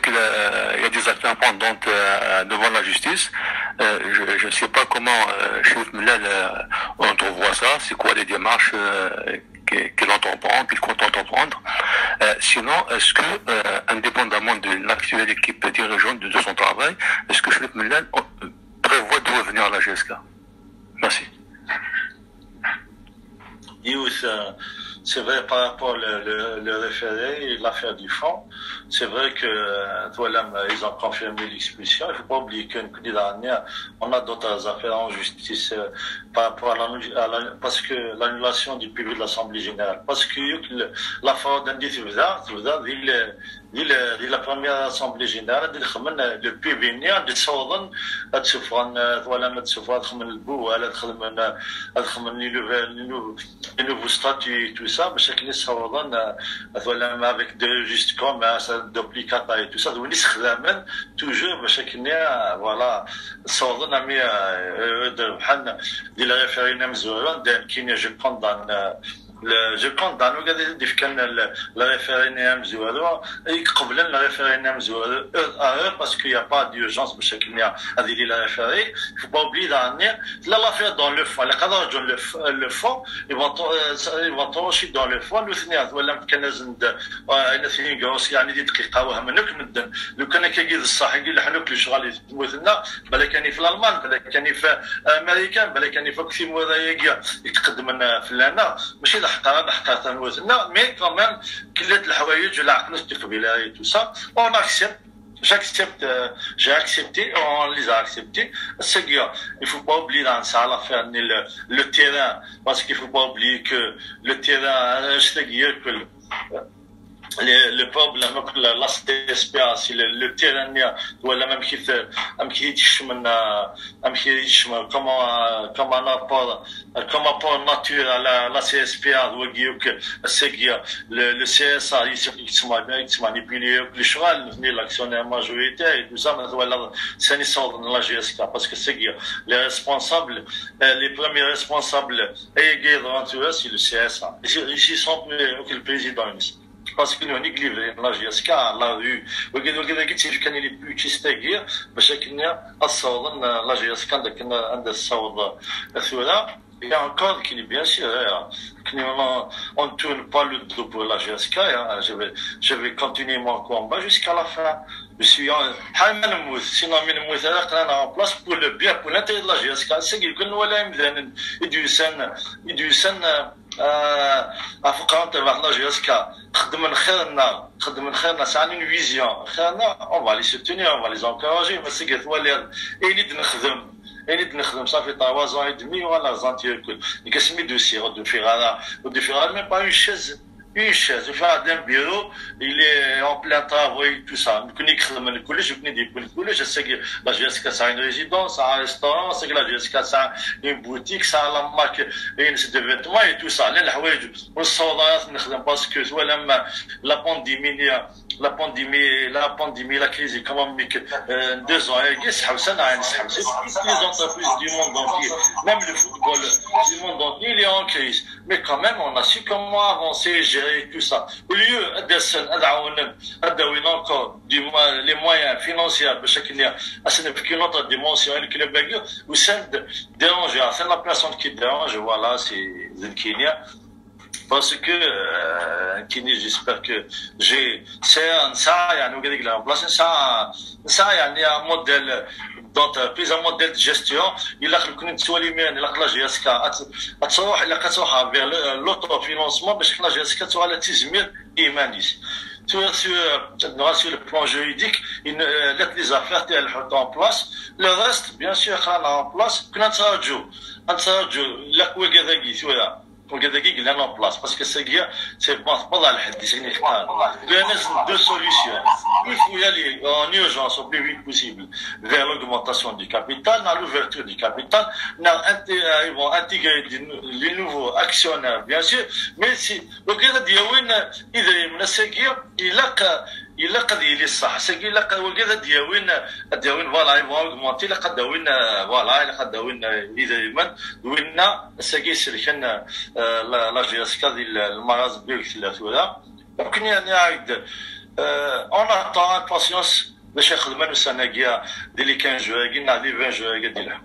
il y a des actes pendantes devant la justice. Je ne sais pas comment Chérif Mellal entrevoit ça, c'est quoi les démarches qu'il entend prendre, qu'il compte entreprendre. Sinon, est-ce que, indépendamment de l'actuelle équipe dirigeante de son travail, est-ce que Chérif Mellal prévoit de revenir à la GSK? Merci. Youth, c'est vrai par rapport le référé et l'affaire du fond, c'est vrai que voilà, ils ont confirmé l'expulsion. Il ne faut pas oublier qu'une dernière, on a d'autres affaires en justice par rapport parce que l'annulation du PV de l'Assemblée générale. Parce que l'affaire d'indice la première Assemblée générale, le PV نيا دي صوضن تسفرن ولا ما تسفرن من البو ولا من les nouveaux statuts tout ça باش كني صوضن ولا avec de juste comme ça duplicata et tout ça وني خدامن toujours باش كني voilà صوضن مي بحال ديال الريفيرندوم زوران كاين جو كوندان je compte dans le référendum Zouaro et قبل le référendum Zouaro parce qu'il n'y a pas d'urgence pour chaque année à dire la référé. Il ne faut pas oublier d'année là l'affaire dans le fond. Le fond, ils vont aussi dans le fond. Le Sénat ولا مكنزن نثني جوس يعني دي دقيقة وهمنك مدن لو كان كيجي الصح يقول حنا كل شغال مثلنا بلا كان في الألمان بلا كان في أمريكا بلا كان في كثير مذايقة يتقدم لنا في لنا ماشي حقا نوزنا مي كمان كلت الحوايج والعقل الاستقبالي tout ça on accepte j'ai accepté on les a acceptés c'est que il faut pas oublier dans ça l'affaire le terrain parce qu'il faut pas oublier que le terrain c'est-à-dire que le problème la CSPA c'est le terrain ولا ما مكيتش من comme un apport naturel à la CSPA le CSA il se manipule les choix l'actionnaire majoritaire et tout ça c'est une sorte de la GSK parce que c'est les responsables les premiers responsables et c'est le CSA ici sont le président parce que nous avons livré la GSK la rue وكذا قلت كان اللي بيتستاغير باش كنا الصوض la GSK عند الصوض الثورة il y a encore qui bien sûr on ne tourne pas le dos pour la GSK je vais continuer mon combat jusqu'à la fin je suis sinon en place pour le bien pour l'intérêt de la GSK c'est que nous allons يدوسن أفكار تبع la GSK خدم خيرنا ساعة une vision خيرنا on va les soutenir on va les encourager mais c'est que voilà et نخدم صافي 3 ans et demi ولا زانتي الكل كاسمي دوسي de faire même pas une chaise, un bureau, il est en plein travail, tout ça. Je sais que la GSK, ça a une résidence, ça a un restaurant, c'est que la GSK, ça a une boutique, ça a la marque, de vêtements et tout ça. Parce que la pandémie, la crise économique, 2 ans, les entreprises du monde entier, même le football du monde entier, il est en crise. Mais quand même, on a su comment avancer, gérer tout ça. Au lieu d'adawin encore les moyens financiers, c'est une autre dimension, le club ou celle de déranger, c'est la personne qui dérange, voilà, c'est Zilkinia. Parce que j'espère que il y a un modèle d'entreprise, un modèle de gestion. Il a la GSK vers l'autofinancement parce que la GSK soit la tizmir imanis. Sur le plan juridique, les affaires elles sont en place. Le reste, bien sûr, en place. Il est en place parce que c'est pas dans le hadith, c'est deux solutions. Il faut y aller en urgence au plus vite possible vers l'augmentation du capital, dans l'ouverture du capital, ils vont intégrer les nouveaux actionnaires, bien sûr, mais si le gars dit il a قضية للصح سكي لقى وكذا دياوين فوالا يبغوا اوغمونتي لقى داوين فوالا لقى داوين اذا من سكي سلكن لا جيسكا ديال المراز بيك ثلاثه ولا ممكن يعني عيد اون اتون باسيونس باش يخدم السنه كاع ديال لي 15 جوايا لي 20 جوايا ديالها.